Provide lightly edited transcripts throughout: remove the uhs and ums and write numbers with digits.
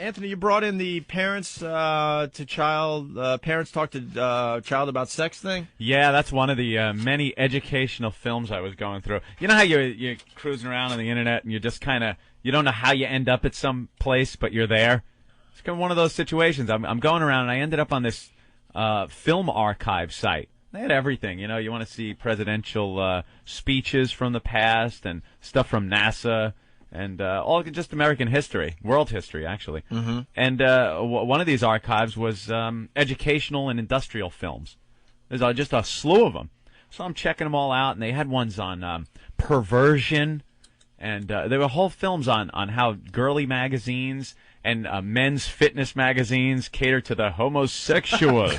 Anthony, you brought in the parents to child, parents talk to child about sex thing? Yeah, that's one of the many educational films I was going through. You know how you're cruising around on the internet and you just kind of, you don't know how you end up at some place, but you're there? It's kind of one of those situations. I'm going around and I ended up on this film archive site. They had everything. You know, you want to see presidential speeches from the past and stuff from NASA. And all just American history, world history, actually. Mm-hmm. And one of these archives was educational and industrial films. There's just a slew of them. So I'm checking them all out, and they had ones on perversion, and there were whole films on how girly magazines and men's fitness magazines cater to the homosexual.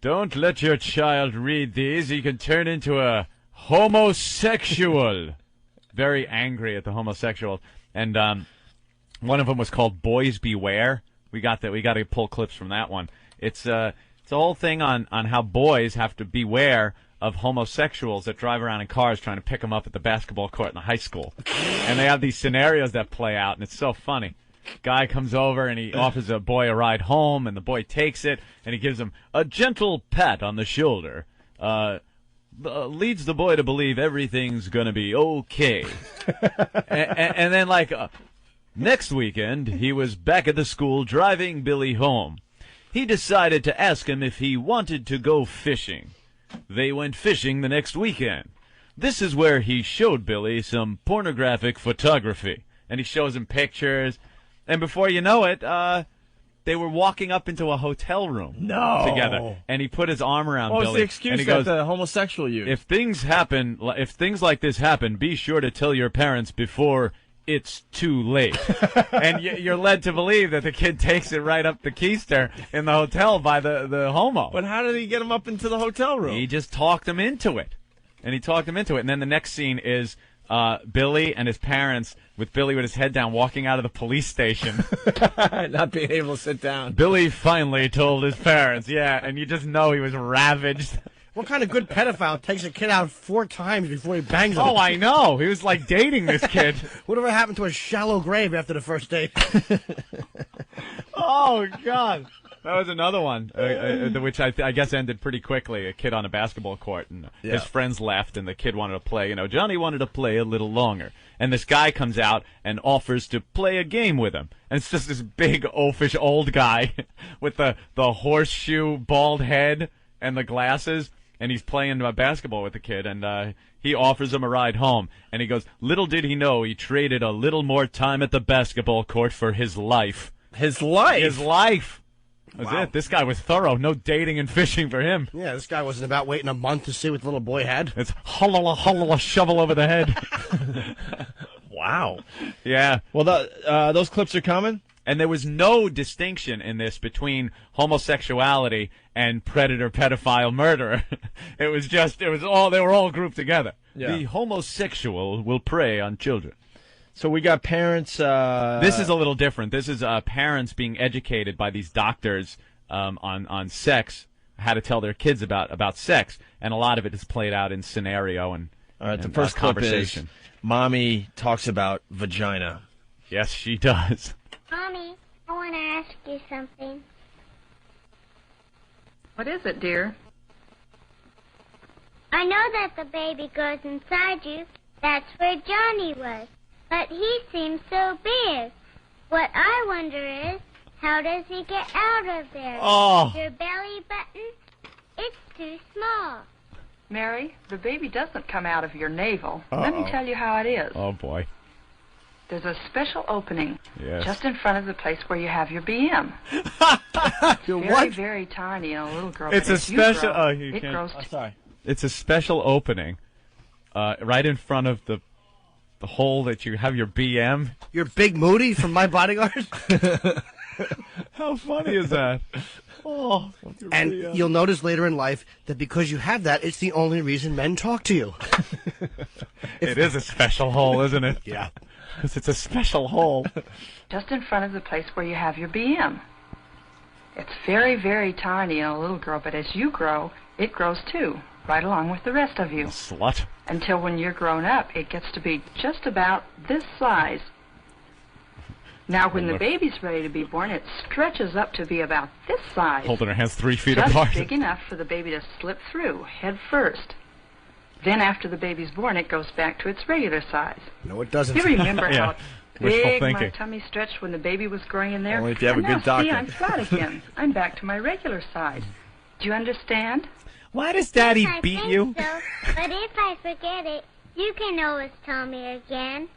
Don't let your child read these. He can turn into a homosexual. Very angry at the homosexuals, and one of them was called "Boys Beware." We got to pull clips from that one. It's a whole thing on how boys have to beware of homosexuals that drive around in cars trying to pick them up at the basketball court in the high school, and they have these scenarios that play out, and it's so funny. Guy comes over and he offers a boy a ride home, and the boy takes it and he gives him a gentle pat on the shoulder. Leads the boy to believe everything's gonna be okay. and then, like, next weekend, he was back at the school driving Billy home. He decided to ask him if he wanted to go fishing. They went fishing the next weekend. This is where he showed Billy some pornographic photography. And he shows him pictures. And before you know it, they were walking up into a hotel room together, and he put his arm around Billy. What was the excuse that the homosexual used? If things like this happen, be sure to tell your parents before it's too late. And you're led to believe that the kid takes it right up the keister in the hotel by the homo. But how did he get him up into the hotel room? He just talked him into it. And then the next scene is Billy and his parents, with Billy with his head down, walking out of the police station. Not being able to sit down. Billy finally told his parents, and you just know he was ravaged. What kind of good pedophile takes a kid out 4 times before he bangs him? Oh, I know. He was like dating this kid. Whatever happened to a shallow grave after the first date? Oh, God. That was another one, which I guess ended pretty quickly. A kid on a basketball court, and his friends left, and the kid wanted to play. You know, Johnny wanted to play a little longer. And this guy comes out and offers to play a game with him. And it's just this big, oafish old guy with the horseshoe bald head and the glasses. And he's playing basketball with the kid, and he offers him a ride home. And he goes, little did he know he traded a little more time at the basketball court for his life. His life? His life. That's it. This guy was thorough. No dating and fishing for him. Yeah, this guy wasn't about waiting a month to see what the little boy had. It's hulla shovel over the head. Wow. Yeah. Well, those clips are coming? And there was no distinction in this between homosexuality and predator, pedophile, murderer. They were all grouped together. Yeah. The homosexual will prey on children. So we got parents. This is a little different. This is parents being educated by these doctors on sex, how to tell their kids about sex, and a lot of it is played out in scenario and. All right, the first conversation. Clip is Mommy talks about vagina. Yes, she does. Mommy, I want to ask you something. What is it, dear? I know that the baby goes inside you. That's where Johnny was. But he seems so big. What I wonder is, how does he get out of there? Oh. Your belly button? It's too small. Mary, the baby doesn't come out of your navel. Let me tell you how it is. Oh, boy. There's a special opening yes. just in front of the place where you have your BM. It's very tiny in a little girl. It's a special... it grows... sorry. It's a special opening right in front of the hole that you have your BM. You're Big Moody from My Bodyguard? How funny is that? Oh, and you'll notice later in life that because you have that, it's the only reason men talk to you. It is a special hole, isn't it? Yeah. Because it's a special hole. Just in front of the place where you have your BM. It's very, very tiny in a little girl, but as you grow, it grows too, right along with the rest of you. Slut. Until when you're grown up, it gets to be just about this size. Now, when the baby's ready to be born, it stretches up to be about this size. Holding her hands 3 feet just apart. Big enough for the baby to slip through, head first. Then, after the baby's born, it goes back to its regular size. No, it doesn't. You remember Yeah. how Wishful big thinking. my tummy stretched when the baby was growing in there? Only if you have and a good now, doctor. see, I'm flat again. I'm back to my regular size. Do you understand? Why does Daddy I beat think you? So, but if I forget it, you can always tell me again.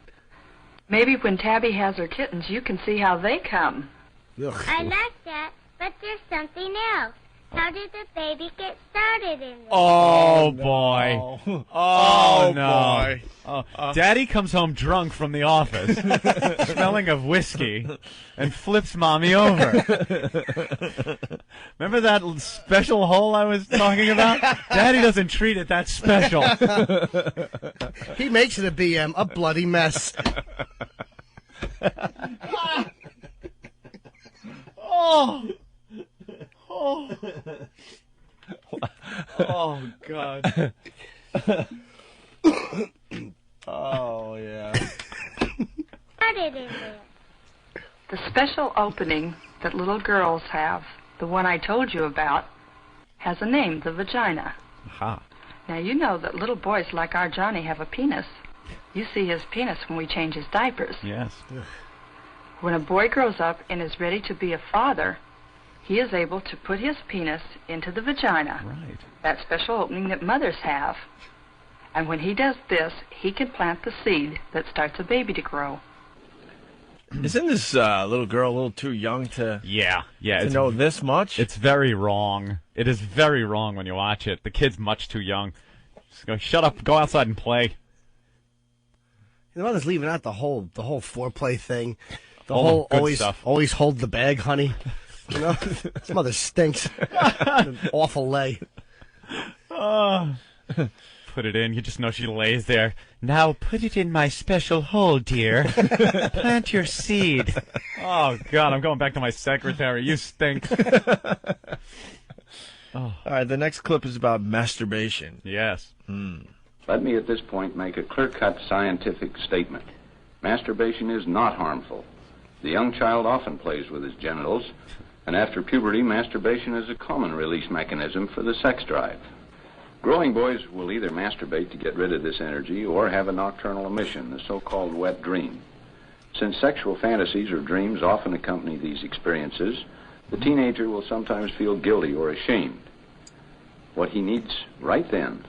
Maybe when Tabby has her kittens, you can see how they come. Ugh. I like that, but there's something else. How did the baby get started in this? Oh, boy. Oh, no. boy. Oh. Daddy comes home drunk from the office, smelling of whiskey, and flips Mommy over. Remember that special hole I was talking about? Daddy doesn't treat it that special. He makes it a BM, a bloody mess. Oh. Oh. Oh, God. Oh, yeah. Started in there. The special opening that little girls have, the one I told you about, has a name, the vagina. Aha. Now, you know that little boys like our Johnny have a penis. You see his penis when we change his diapers. Yes. When a boy grows up and is ready to be a father, he is able to put his penis into the vagina, Right. that special opening that mothers have. And when he does this, he can plant the seed that starts a baby to grow. Isn't this little girl a little too young to Yeah. to know this much? It's very wrong. It is very wrong when you watch it. The kid's much too young. Just go, shut up, go outside and play. The mother's leaving out the whole foreplay thing. The All the whole good always stuff. hold the bag, honey. You know, this mother stinks. An awful lay. Put it in. You just know she lays there. Now put it in my special hole, dear. Plant your seed. Oh, God, I'm going back to my secretary. You stink. All right, the next clip is about masturbation. Yes. Let me at this point make a clear-cut scientific statement. Masturbation is not harmful. The young child often plays with his genitals, and after puberty, masturbation is a common release mechanism for the sex drive. Growing boys will either masturbate to get rid of this energy or have a nocturnal emission, the so-called wet dream. Since sexual fantasies or dreams often accompany these experiences, the teenager will sometimes feel guilty or ashamed. What he needs right then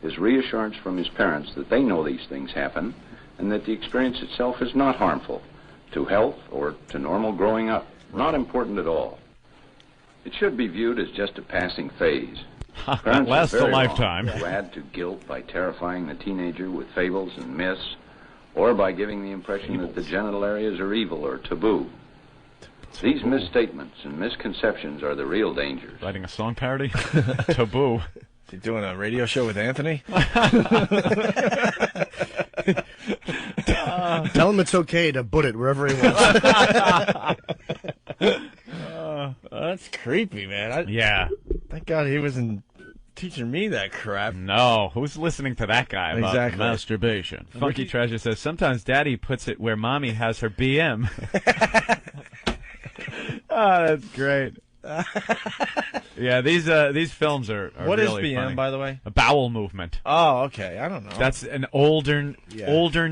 is reassurance from his parents that they know these things happen and that the experience itself is not harmful to health or to normal growing up. Not important at all. It should be viewed as just a passing phase. Parents Lasts are a very lifetime. wrong to add to guilt by terrifying the teenager with fables and myths, or by giving the impression that the genital areas are evil or taboo. These misstatements and misconceptions are the real dangers. Writing a song parody? Taboo. Is he doing a radio show with Anthony? Tell him it's okay to put it wherever he wants. That's creepy, man. Yeah. Thank God he wasn't teaching me that crap. No. Who's listening to that guy about Exactly. masturbation? Funky Ricky- Treasure says, sometimes Daddy puts it where Mommy has her BM. Oh, that's great. Yeah, these films are What is really BM, funny. by the way? A bowel movement. Oh, okay. I don't know. That's an olden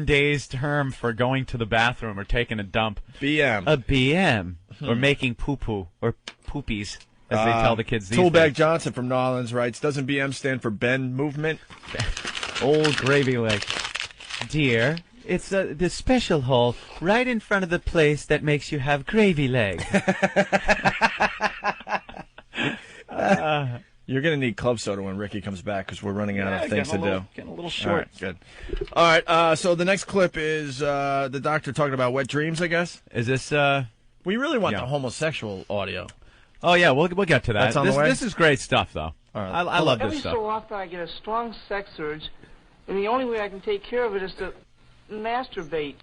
days term for going to the bathroom or taking a dump. BM. A BM. Or making poo-poo. Or poopies, as they tell the kids these Toolbag days. Johnson from New Orleans writes, doesn't BM stand for bend movement? Old gravy leg. Dear, it's the special hole right in front of the place that makes you have gravy leg. You're going to need club soda when Ricky comes back because we're running out of things to do. Getting a little All short. right, good. All right, so the next clip is the doctor talking about wet dreams, I guess. Is this, We really want Yeah. the homosexual audio. Oh, yeah, we'll get to that. That's on the way? This is great stuff, though. All right. I love this Every stuff. so often I get a strong sex urge, and the only way I can take care of it is to masturbate.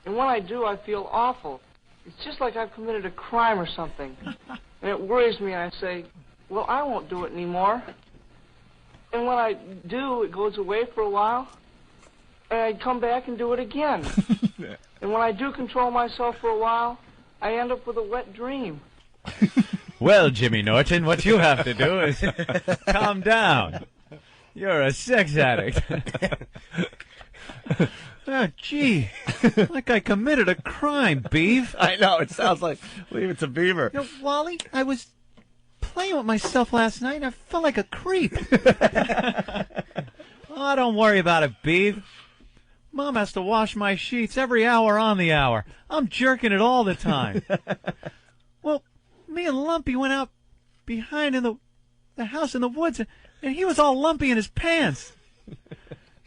And when I do, I feel awful. It's just like I've committed a crime or something. And it worries me, and I say, well, I won't do it anymore. And when I do, it goes away for a while. and I'd come back and do it again. And when I do control myself for a while, I end up with a wet dream. Well, Jimmy Norton, what you have to do is calm down. You're a sex addict. Oh, gee, like I committed a crime, Beef. I know, it sounds like Leave It to Beaver. You know, Wally, I was playing with myself last night and I felt like a creep. Oh, don't worry about it, Beef. Mom has to wash my sheets every hour on the hour. I'm jerking it all the time. Well, me and Lumpy went out behind in the house in the woods, and he was all lumpy in his pants.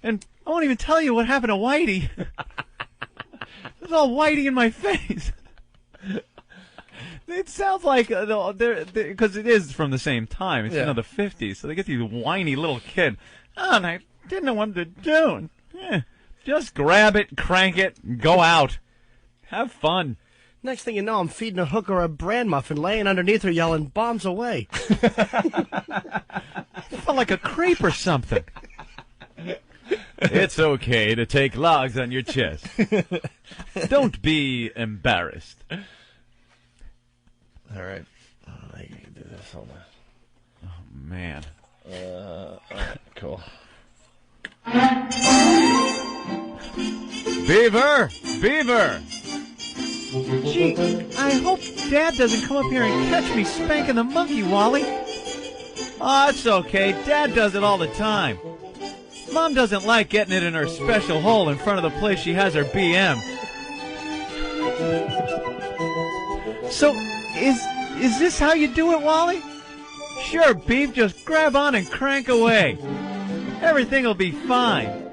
And I won't even tell you what happened to Whitey. It was all Whitey in my face. It sounds like, because it is from the same time. It's, the 50s, so they get these whiny little kid. Oh, and I didn't know what to do. Just grab it, crank it, and go out. Have fun. Next thing you know, I'm feeding a hooker a bran muffin, laying underneath her yelling, "Bombs away." Felt like a creep or something. It's okay to take logs on your chest. Don't be embarrassed. All right. I can do this. Hold on. Oh, man. All right, cool. Beaver! Beaver! Gee, I hope Dad doesn't come up here and catch me spanking the monkey, Wally. Oh, it's okay. Dad does it all the time. Mom doesn't like getting it in her special hole in front of the place she has her BM. So, is this how you do it, Wally? Sure, Beef, just grab on and crank away. Everything will be fine.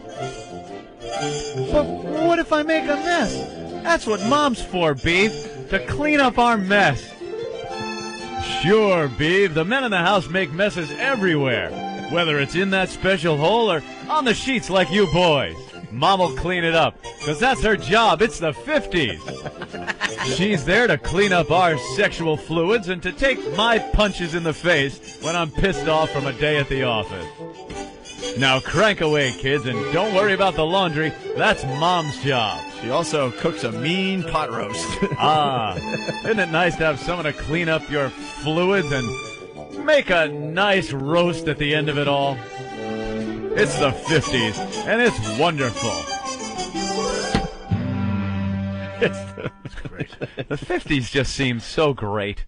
But what if I make a mess? That's what Mom's for, Beef, to clean up our mess. Sure, Beef, the men in the house make messes everywhere, whether it's in that special hole or on the sheets like you boys. Mom will clean it up, because that's her job. It's the 50s. She's there to clean up our sexual fluids and to take my punches in the face when I'm pissed off from a day at the office. Now crank away, kids, and don't worry about the laundry. That's Mom's job. She also cooks a mean pot roast. Isn't it nice to have someone to clean up your fluids and make a nice roast at the end of it all? It's the 50s, and it's wonderful. It's great. The 50s just seemed so great.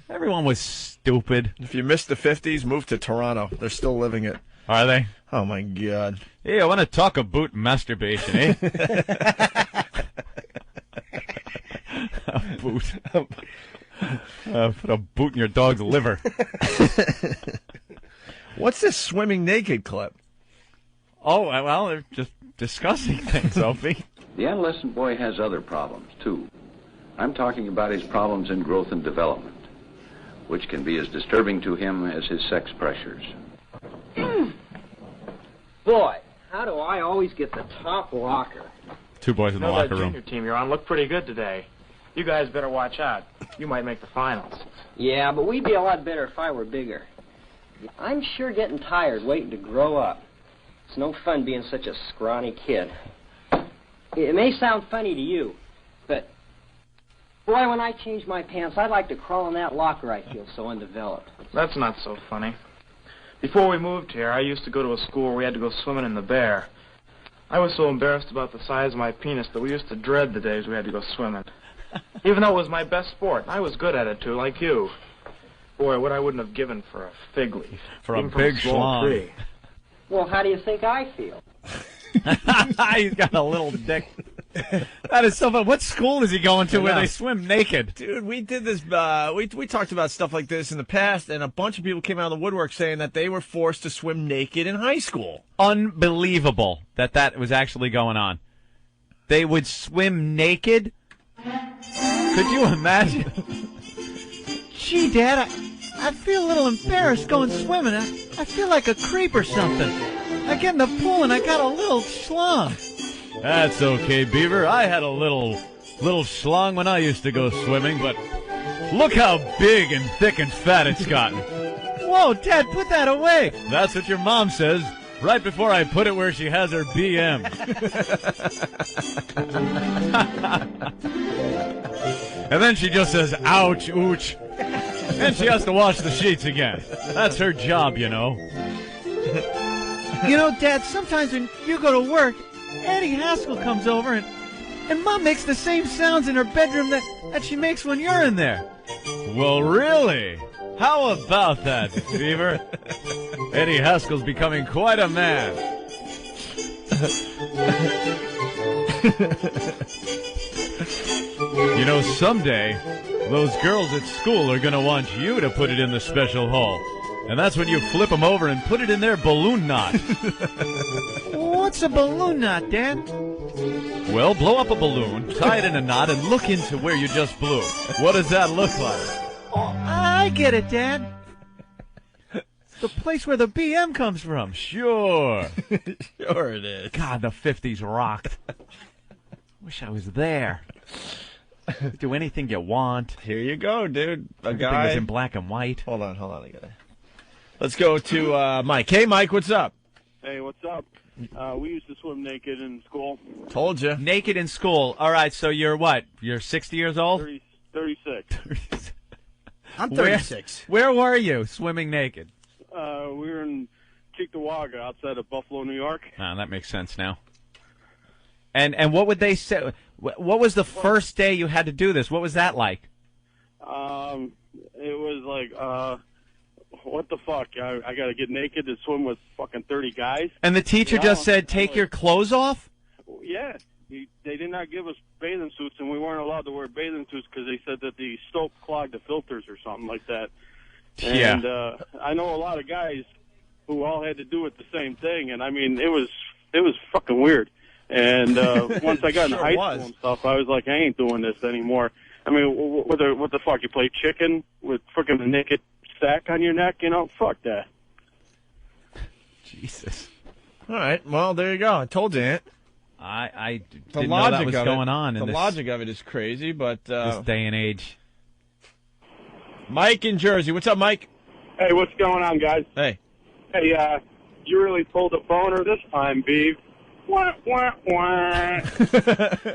Everyone was stupid. If you missed the 50s, move to Toronto. They're still living it. Are they? Oh, my God. Hey, I want to talk about masturbation, eh? A boot. Put a boot in your dog's liver. What's this swimming naked clip? Oh, well, they're just discussing things, Opie. The adolescent boy has other problems, too. I'm talking about his problems in growth and development, which can be as disturbing to him as his sex pressures. Boy, how do I always get the top locker? Two boys in the locker That room. junior team you're on looked pretty good today. You guys better watch out. You might make the finals. Yeah, but we'd be a lot better if I were bigger. I'm sure getting tired waiting to grow up. It's no fun being such a scrawny kid. It may sound funny to you, but boy, when I change my pants, I'd like to crawl in that locker. I feel so undeveloped. That's not so funny. Before we moved here, I used to go to a school where we had to go swimming in the Bear. I was so embarrassed about the size of my penis that we used to dread the days we had to go swimming. Even though it was my best sport, I was good at it, too, like you. Boy, what I wouldn't have given for a fig leaf. For a even big from a small schlong. tree. Well, how do you think I feel? He's got a little dick. That is so fun. What school is he going to where they swim naked? Dude, we did this, we talked about stuff like this in the past, and a bunch of people came out of the woodwork saying that they were forced to swim naked in high school. Unbelievable that was actually going on. They would swim naked? Could you imagine? Gee, Dad, I feel a little embarrassed going swimming. I feel like a creep or something. I get in the pool and I got a little schlong. That's okay, Beaver. I had a little schlong when I used to go swimming, but look how big and thick and fat it's gotten. Whoa, Dad, put that away. That's what your mom says. right before I put it where she has her BM. And then she just says, ouch, ooch. And she has to wash the sheets again. That's her job, you know. You know, Dad, sometimes when you go to work, Annie Haskell comes over and Mom makes the same sounds in her bedroom that she makes when you're in there. Well, really? How about that, Beaver? Eddie Haskell's becoming quite a man. You know, someday, those girls at school are going to want you to put it in the special hall. And that's when you flip them over and put it in their balloon knot. What's a balloon knot, Dad? Well, blow up a balloon, tie it in a knot, and look into where you just blew. What does that look like? Oh, I get it, Dad. The place where the BM comes from. Sure. Sure it is. God, the 50s rocked. Wish I was there. Do anything you want. Here you go, dude. Everything was in black and white. Hold on. I got it. Let's go to Mike. Hey, Mike, what's up? Hey, what's up? We used to swim naked in school. Told you. Naked in school. All right, so you're what? You're 60 years old? 36. I'm 36. Where were you swimming naked? We were in Cheektowaga outside of Buffalo, New York. Ah, that makes sense now. And what would they say? What was the first day you had to do this? What was that like? It was like, what the fuck? I got to get naked to swim with fucking 30 guys. And the teacher just said, take your clothes off? Yeah. They did not give us bathing suits, and we weren't allowed to wear bathing suits because they said that the soap clogged the filters or something like that. Yeah. And I know a lot of guys who all had to do it the same thing, and I mean, it was fucking weird. And once I got into high school and stuff, I was like, I ain't doing this anymore. I mean, what the fuck? You play chicken with fucking a naked sack on your neck? You know, fuck that. Jesus. All right. Well, there you go. I told you, Aunt. I didn't know that was going on. The logic of it is crazy, but this day and age. Mike in Jersey. What's up, Mike? Hey, what's going on, guys? Hey. Hey, you really pulled a boner this time, Beav. Wah, wah, wah.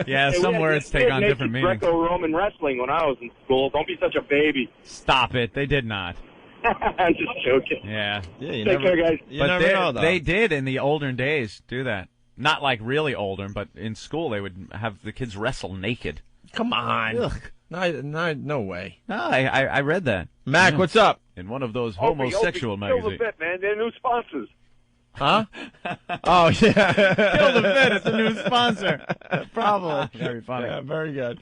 Yeah, hey, some words take on different meanings. Greco-Roman wrestling when I was in school. Don't be such a baby. Stop it. They did not. I'm just joking. Yeah. You Take care, guys. You never know, though. They did in the older days do that. Not like really older, but in school they would have the kids wrestle naked. Come on. Ugh. No way. No, I read that. Mac, what's up? In one of those homosexual Opie, kill magazines. the bit, man. They're new sponsors. Huh? Oh, yeah. Kill the bit. It's a new sponsor. Probably. Very funny. Yeah, very good.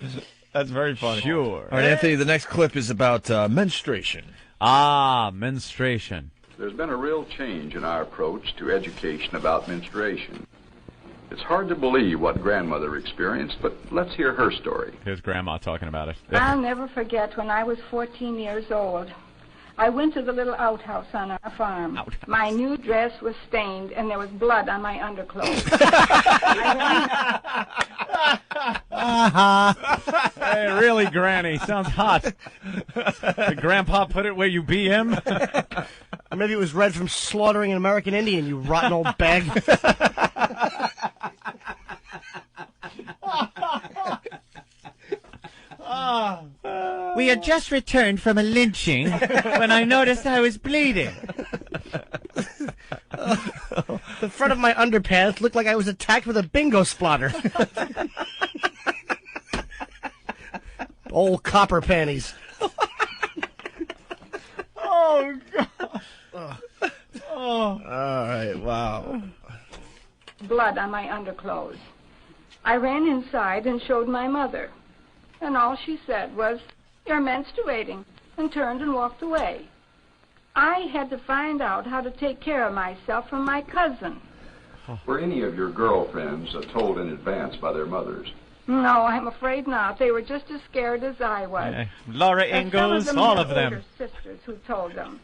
That's very funny. Sure. All right, Anthony, the next clip is about menstruation. Ah, menstruation. There's been a real change in our approach to education about menstruation. It's hard to believe what grandmother experienced, but let's hear her story. Here's Grandma talking about it. I'll never forget when I was 14 years old. I went to the little outhouse on our farm. My new dress was stained, and there was blood on my underclothes. Hey, really, Granny? Sounds hot. Did Grandpa put it where you be him? Or maybe it was red from slaughtering an American Indian, you rotten old bag. We had just returned from a lynching when I noticed I was bleeding. The front of my underpants looked like I was attacked with a bingo splatter. Old copper panties. Oh, God. Oh. All right, wow. Blood on my underclothes. I ran inside and showed my mother. And all she said was, "You're menstruating," and turned and walked away. I had to find out how to take care of myself from my cousin. Were any of your girlfriends told in advance by their mothers? No, I'm afraid not. They were just as scared as I was. Yeah. Laura Ingalls, all of them. Older sisters who told them.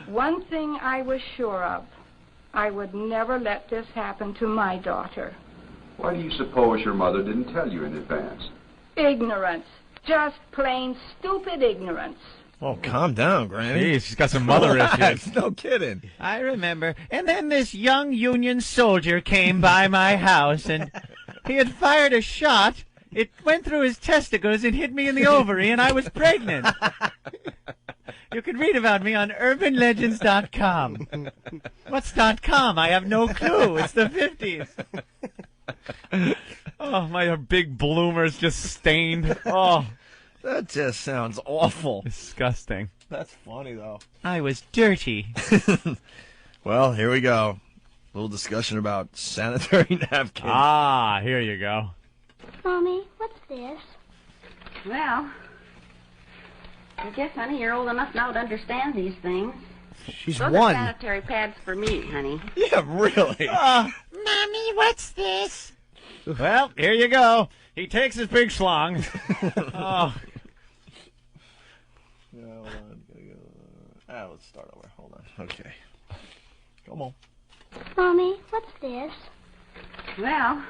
One thing I was sure of. I would never let this happen to my daughter. Why do you suppose your mother didn't tell you in advance? Ignorance. Just plain stupid ignorance. Oh, calm down, Granny. Jeez, she's got some mother issues. No kidding. I remember. And then this young Union soldier came by my house, and he had fired a shot. It went through his testicles and hit me in the ovary, and I was pregnant. You can read about me on urbanlegends.com. What's .com? I have no clue. It's the 50s. Oh, my big bloomers just stained. Oh, That just sounds awful. disgusting. That's funny, though. I was dirty. Well, here we go. A little discussion about sanitary napkins. Ah, here you go. Mommy, what's this? Well, I guess, honey, you're old enough now to understand these things. She's Those one. are sanitary pads for me, honey. Yeah, really. Mommy, what's this? Well, here you go. He takes his big schlong. Oh, Yeah, hold on. Let's start over. Hold on. Okay. Come on. Mommy, what's this? Well,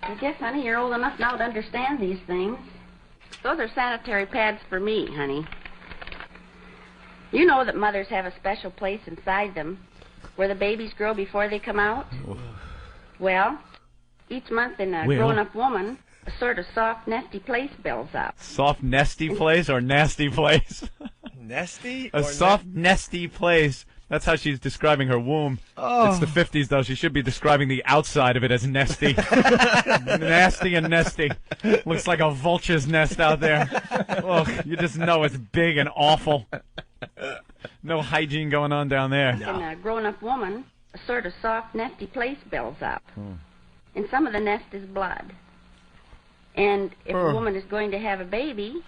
I guess, honey, you're old enough now to understand these things. Those are sanitary pads for me, honey. You know that mothers have a special place inside them where the babies grow before they come out? Well, each month in a grown-up woman, a sort of soft, nesty place builds up. soft, nesty place or nasty place? Nesty? A soft, nesty place. That's how she's describing her womb. Oh. It's the 50s, though. She should be describing the outside of it as nesty. Nasty and nesty. Looks like a vulture's nest out there. Oh, you just know it's big and awful. No hygiene going on down there. In a grown-up woman, a sort of soft, nesty place builds up. And some of the nest is blood. And if a woman is going to have a baby,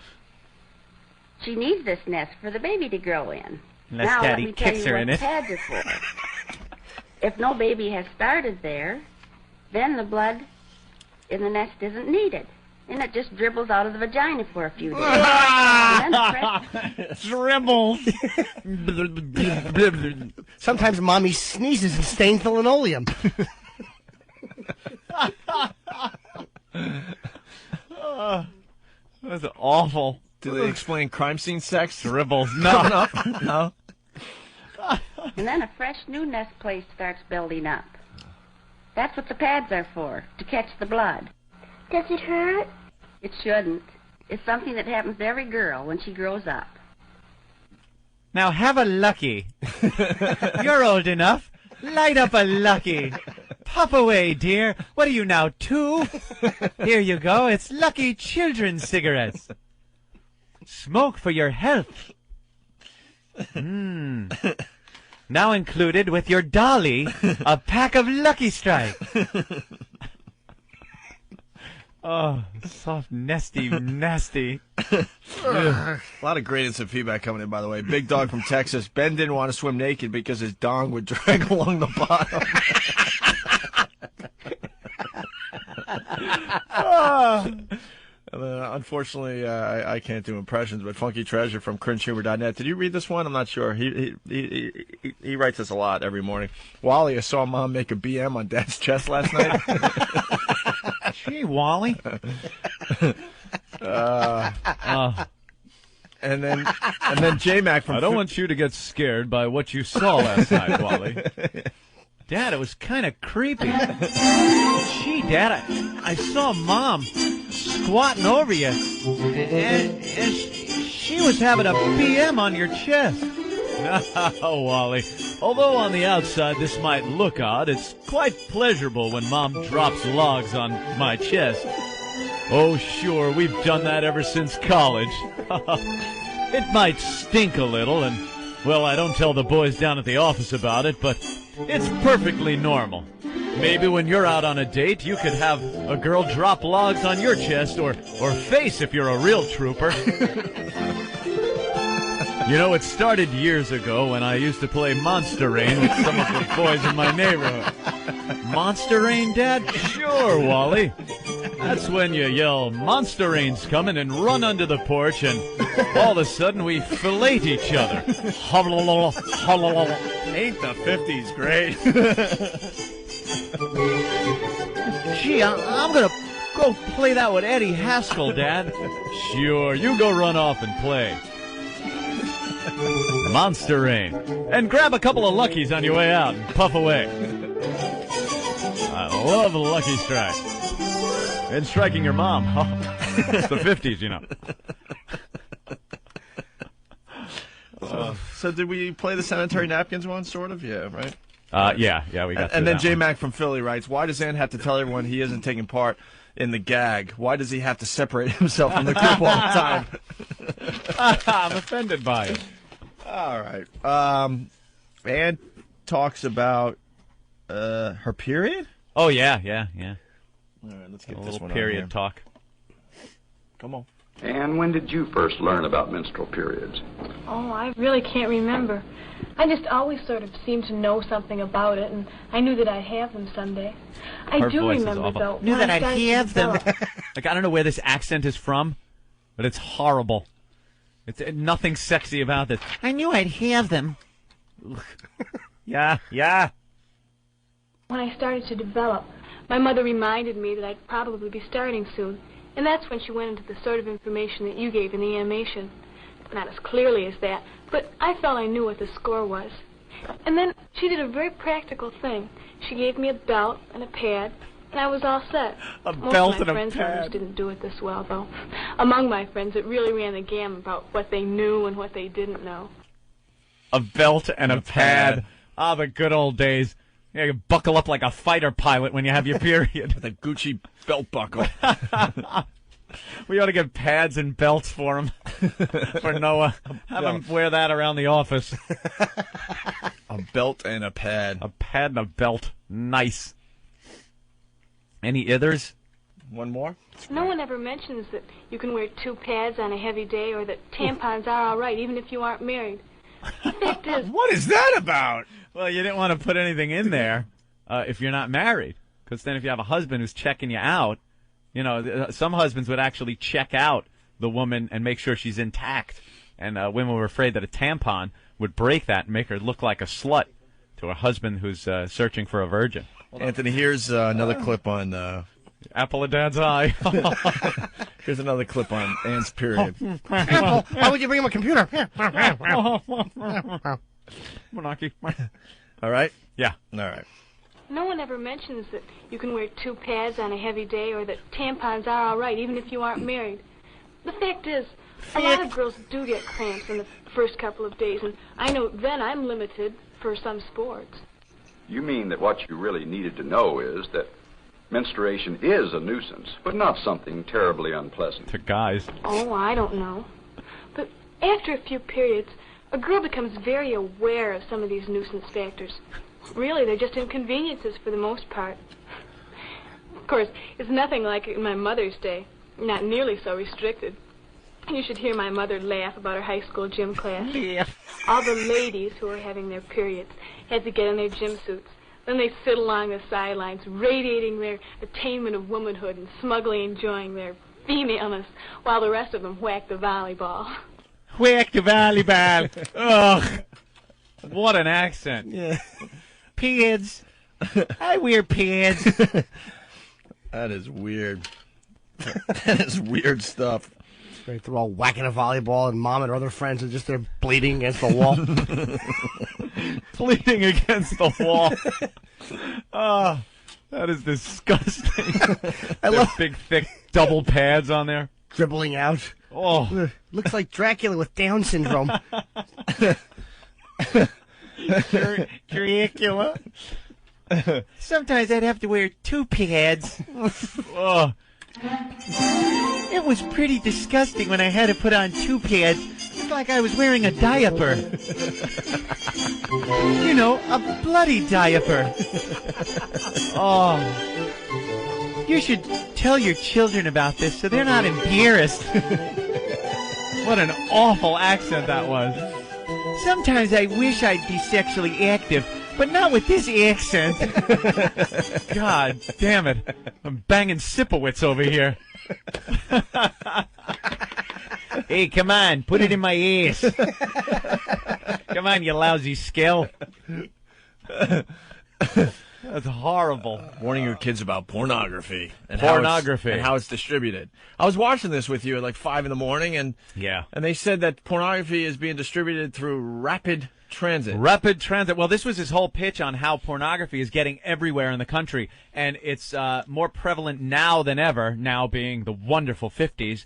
she needs this nest for the baby to grow in. Unless now, Daddy let me tell kicks you her what in it. pads are for. If no baby has started there, then the blood in the nest isn't needed. And it just dribbles out of the vagina for a few days. And then Dribbles. Sometimes Mommy sneezes and stains the linoleum. That's awful. Do they explain crime scene sex? Dribbles. No. And then a fresh new nest place starts building up. That's what the pads are for, to catch the blood. Does it hurt? It shouldn't. It's something that happens to every girl when she grows up. Now have a Lucky. You're old enough. Light up a Lucky. Pop away, dear. What are you now, 2? Here you go. It's Lucky Children's cigarettes. Smoke for your health. Now included with your dolly, a pack of Lucky Strike. Oh, soft, nesty, nasty. A lot of great instant feedback coming in, by the way. Big Dog from Texas. Ben didn't want to swim naked because his dong would drag along the bottom. Unfortunately, I can't do impressions, but Funky Treasure from cringehumor.net. Did you read this one? I'm not sure. He writes us a lot every morning. Wally, I saw Mom make a BM on Dad's chest last night. Gee, Wally. And then J-Mac from... I don't want you to get scared by what you saw last night, Wally. Dad, it was kind of creepy. Gee, Dad, I saw Mom squatting over you, and she was having a BM on your chest. No, Wally. Although on the outside this might look odd, it's quite pleasurable when Mom drops logs on my chest. Oh, sure, we've done that ever since college. It might stink a little, and, well, I don't tell the boys down at the office about it, but it's perfectly normal. Maybe when you're out on a date, you could have a girl drop logs on your chest or face if you're a real trooper. You know, it started years ago when I used to play Monster Rain with some of the boys in my neighborhood. Monster Rain, Dad? Sure, Wally. That's when you yell, "Monster Rain's coming," and run under the porch, and all of a sudden we fillet each other. Ain't the 50s great? Gee, I'm going to go play that with Eddie Haskell, Dad. Sure, you go run off and play. Monster Rain. And grab a couple of Luckies on your way out and puff away. I love Lucky Strike. And striking your mom. It's the 50s, you know. So did we play the sanitary napkins one, sort of? Yeah, right? Yeah, we got And then that J one. Mac from Philly writes, why does Ann have to tell everyone he isn't taking part in the gag? Why does he have to separate himself from the group all the time? I'm offended by it. All right. Ann talks about her period? Oh, yeah. All right, let's get a this little one period on here. talk. Come on. And when did you first learn about menstrual periods? Oh, I really can't remember. I just always sort of seemed to know something about it, and I knew that I'd have them someday. I Her do voice is remember, awful. though. Knew when that I I'd started to have them. develop. Like, I don't know where this accent is from, but it's horrible. It's nothing sexy about this. I knew I'd have them. Yeah. When I started to develop, my mother reminded me that I'd probably be starting soon, and that's when she went into the sort of information that you gave in the animation. Not as clearly as that, but I felt I knew what the score was. And then she did a very practical thing. She gave me a belt and a pad, and I was all set. Most belt of and my a friends' pad. mothers didn't do it this well, though. Among my friends, it really ran the gamut about what they knew and what they didn't know. A belt and a pad. Ah, the good old days. Yeah, you buckle up like a fighter pilot when you have your period. With a Gucci belt buckle. We ought to get pads and belts for him. For Noah. Have him wear that around the office. A belt and a pad. A pad and a belt. Nice. Any others? One more? No one ever mentions that you can wear 2 pads on a heavy day, or that tampons are all right, even if you aren't married. The fact is, What is that about? Well, you didn't want to put anything in there if you're not married. Because then if you have a husband who's checking you out, you know, some husbands would actually check out the woman and make sure she's intact. And women were afraid that a tampon would break that and make her look like a slut to a husband who's searching for a virgin. Anthony, here's another clip on... Apple of Dad's eye. Here's another clip on Ann's period. Apple, why would you bring him a computer? Monarchy. All right? Yeah. All right. no one ever mentions that you can wear 2 pads on a heavy day, or that tampons are all right, even if you aren't married. The fact is, a lot of girls do get cramps in the first couple of days, and I know then I'm limited for some sports. You mean that what you really needed to know is that menstruation is a nuisance, but not something terribly unpleasant. To guys. Oh, I don't know. But after a few periods, a girl becomes very aware of some of these nuisance factors. Really, they're just inconveniences for the most part. Of course, it's nothing like in my mother's day. Not nearly so restricted. You should hear my mother laugh about her high school gym class. All the ladies who were having their periods had to get in their gym suits. Then they sit along the sidelines, radiating their attainment of womanhood and smugly enjoying their femaleness, while the rest of them whacked the volleyball. Whack the volleyball. Ugh. What an accent. Yeah. Pads. I wear pads. That is weird. That is weird stuff. Right, they're all whacking a volleyball, and mom and her other friends are just there bleeding against the wall. Bleeding against the wall. Oh, that is disgusting. I love big, thick double pads on there. Dribbling out. Oh. Looks like Dracula with Down syndrome. Dracula. Sometimes I'd have to wear 2 pads. Oh. It was pretty disgusting when I had to put on 2 pads. It's like I was wearing a diaper. You know, a bloody diaper. Oh. You should tell your children about this so they're not embarrassed. What an awful accent that was. Sometimes I wish I'd be sexually active, but not with this accent. God damn it. I'm banging Sipowicz over here. Hey, come on, put it in my ass. Come on, you lousy skill. That's horrible. Warning your kids about pornography and Pornography. how it's distributed. I was watching this with you at like 5 in the morning, and they said that pornography is being distributed through rapid transit. Rapid transit. Well, this was his whole pitch on how pornography is getting everywhere in the country, and it's more prevalent now than ever, now being the wonderful 50s,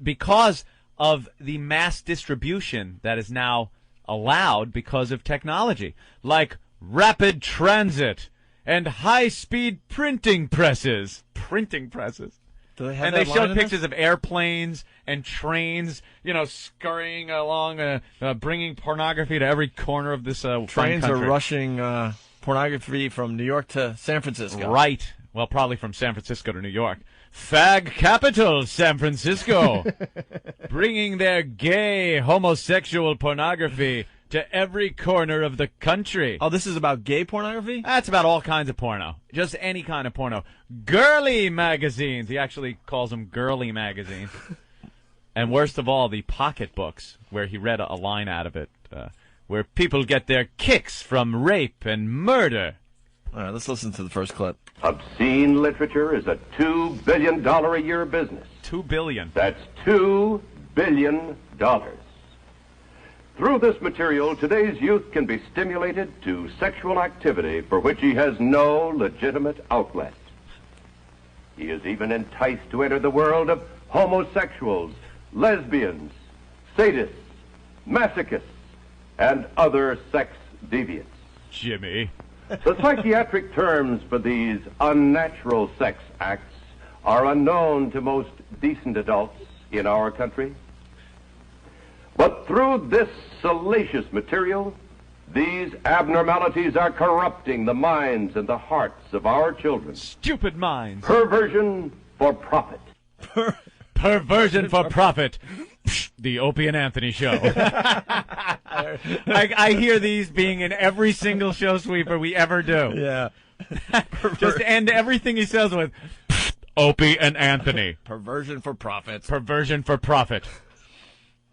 because of the mass distribution that is now allowed because of technology, like rapid transit and high-speed printing presses. Printing presses. Do they have and that they line showed in pictures this? of airplanes and trains, scurrying along, bringing pornography to every corner of this fun Trains are country. rushing pornography from New York to San Francisco. Right. Well, probably from San Francisco to New York. Fag capital, San Francisco. Bringing their gay homosexual pornography to every corner of the country. Oh, this is about gay pornography? That's about all kinds of porno. Just any kind of porno. Girly magazines. He actually calls them girly magazines. And worst of all, the pocketbooks, where he read a line out of it, where people get their kicks from rape and murder. All right, let's listen to the first clip. Obscene literature is a $2 billion a year business. $2 billion. That's $2 billion. Through this material, today's youth can be stimulated to sexual activity for which he has no legitimate outlet. He is even enticed to enter the world of homosexuals, lesbians, sadists, masochists, and other sex deviants. Jimmy. The psychiatric terms for these unnatural sex acts are unknown to most decent adults in our country. But through this salacious material, these abnormalities are corrupting the minds and the hearts of our children. Stupid minds. Perversion for profit. Perversion for profit. The Opie and Anthony Show. I hear these being in every single show sweeper we ever do. Yeah. Just end everything he says with Opie and Anthony. Perversion for profit. Perversion for profit.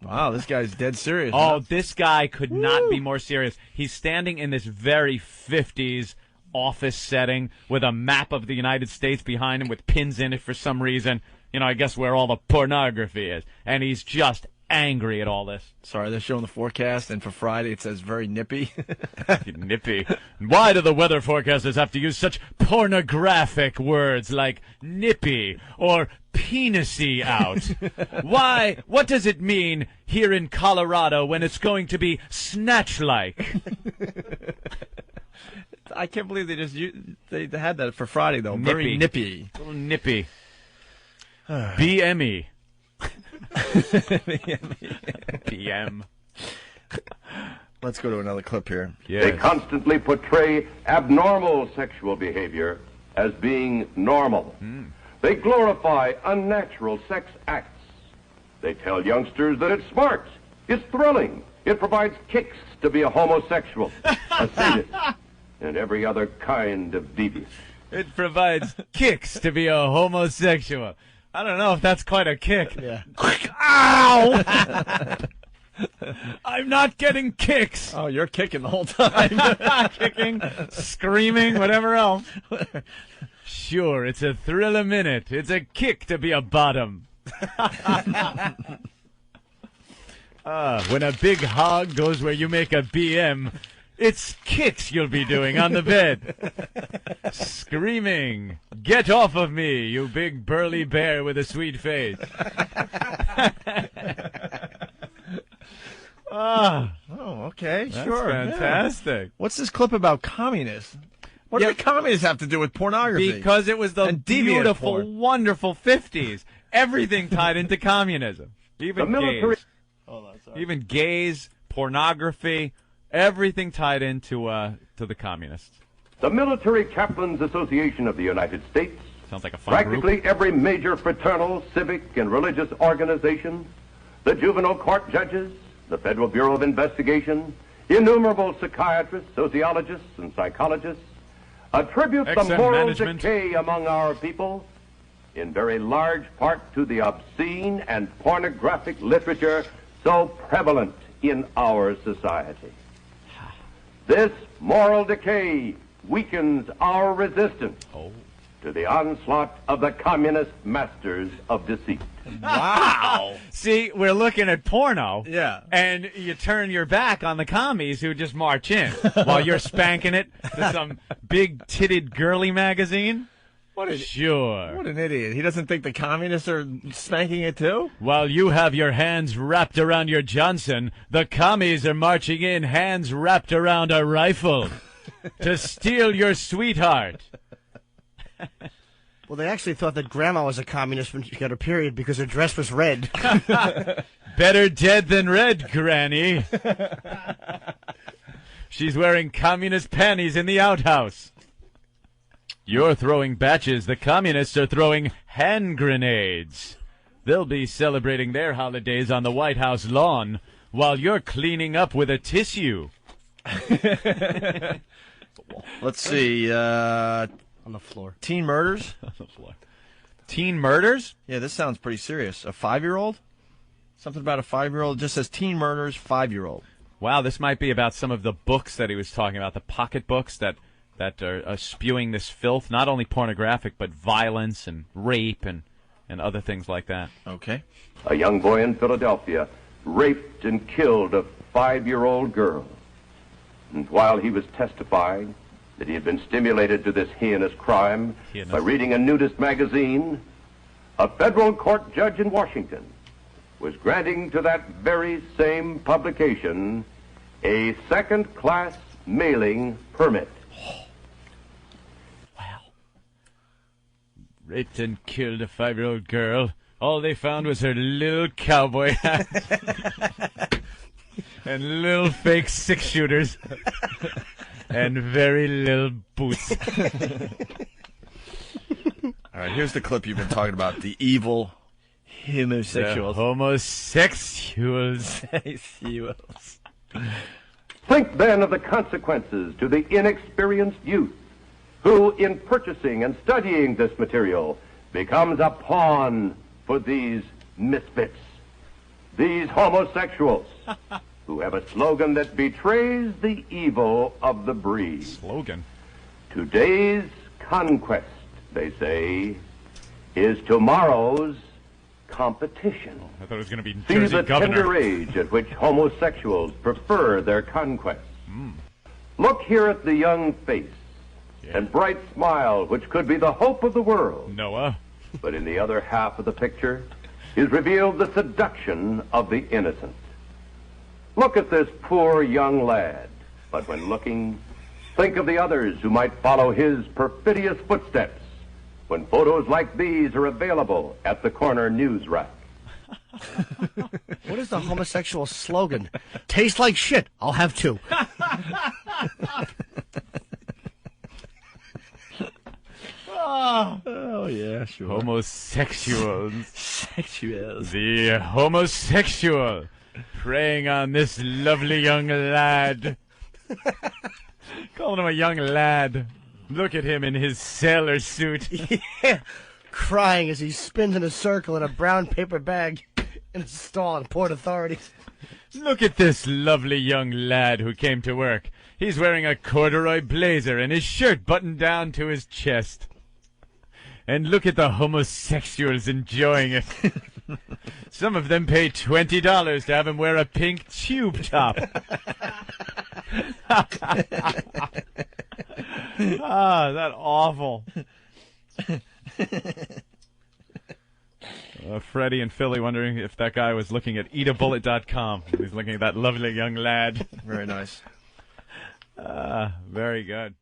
Wow, this guy's dead serious. Oh, this guy could not be more serious. He's standing in this very 50s office setting with a map of the United States behind him with pins in it for some reason. I guess where all the pornography is. And he's just angry at all this. Sorry, they're showing the forecast, and for Friday it says very nippy. Nippy. Why do the weather forecasters have to use such pornographic words like nippy or penisy out? Why? What does it mean here in Colorado when it's going to be snatch-like? I can't believe they had that for Friday, though. Very nippy. A little nippy. BME. BM. Let's go to another clip here. Yes. They constantly portray abnormal sexual behavior as being normal. They glorify unnatural sex acts. They tell youngsters that it's smart, it's thrilling, it provides kicks to be a homosexual, a sadist, and every other kind of deviant. It provides kicks to be a homosexual. I don't know if that's quite a kick. Yeah. Ow! I'm not getting kicks. Oh, you're kicking the whole time. Kicking, screaming, whatever else. Sure, it's a thrill a minute. It's a kick to be a bottom. When a big hog goes where you make a BM, it's kicks you'll be doing on the bed. Screaming, get off of me, you big burly bear with a sweet face. Oh, okay, That's sure. fantastic. Yeah. What's this clip about communists? What do the communists have to do with pornography? Because it was the And deviant beautiful, porn. wonderful 50s. Everything tied into communism. Even The military- gays. Hold on, sorry. Even gays, pornography, everything tied into to the communists. The Military Chaplains Association of the United States, Sounds like a fun practically group. every major fraternal, civic, and religious organization, the juvenile court judges, the Federal Bureau of Investigation, innumerable psychiatrists, sociologists, and psychologists, attribute the XM moral management. decay among our people in very large part to the obscene and pornographic literature so prevalent in our society. This moral decay weakens our resistance to the onslaught of the communist masters of deceit. Wow. See, we're looking at porno. Yeah. And you turn your back on the commies who just march in while you're spanking it to some big-titted girly magazine. Sure. What an idiot. He doesn't think the communists are spanking it too? While you have your hands wrapped around your Johnson, the commies are marching in, hands wrapped around a rifle to steal your sweetheart. Well, they actually thought that Grandma was a communist when she got her period because her dress was red. Better dead than red, Granny. She's wearing communist panties in the outhouse. You're throwing batches. The communists are throwing hand grenades. They'll be celebrating their holidays on the White House lawn while you're cleaning up with a tissue. Let's see. On the floor. Teen murders? On the floor. Teen murders? Yeah, this sounds pretty serious. A 5-year-old? Something about a 5-year-old. It just says teen murders, 5-year-old. Wow, this might be about some of the books that he was talking about, the pocket books that are spewing this filth, not only pornographic, but violence and rape and other things like that. Okay. A young boy in Philadelphia raped and killed a 5-year-old girl. And while he was testifying that he had been stimulated to this heinous crime by reading a nudist magazine, a federal court judge in Washington was granting to that very same publication a second-class mailing permit. Raped and killed a 5-year-old girl. All they found was her little cowboy hat and little fake 6-shooters and very little boots. All right, here's the clip you've been talking about. The evil homosexuals. The homosexuals. Think then of the consequences to the inexperienced youth who, in purchasing and studying this material, becomes a pawn for these misfits, these homosexuals, who have a slogan that betrays the evil of the breed. Slogan? Today's conquest, they say, is tomorrow's competition. I thought it was going to be See Jersey the Governor. tender age at which homosexuals prefer their conquests. Look here at the young face and bright smile, which could be the hope of the world. Noah. But in the other half of the picture is revealed the seduction of the innocent. Look at this poor young lad, but when looking, think of the others who might follow his perfidious footsteps when photos like these are available at the corner news rack. What is the homosexual slogan? Tastes like shit. I'll have two. Oh, yeah, sure. Homosexuals. Sexuals. The homosexual preying on this lovely young lad. Calling him a young lad. Look at him in his sailor suit. Yeah. Crying as he spins in a circle in a brown paper bag in a stall at Port Authorities. Look at this lovely young lad who came to work. He's wearing a corduroy blazer and his shirt buttoned down to his chest. And look at the homosexuals enjoying it. Some of them pay $20 to have him wear a pink tube top. Ah, that awful. Freddie and Philly wondering if that guy was looking at eatabullet.com. He's looking at that lovely young lad. Very nice. Very good.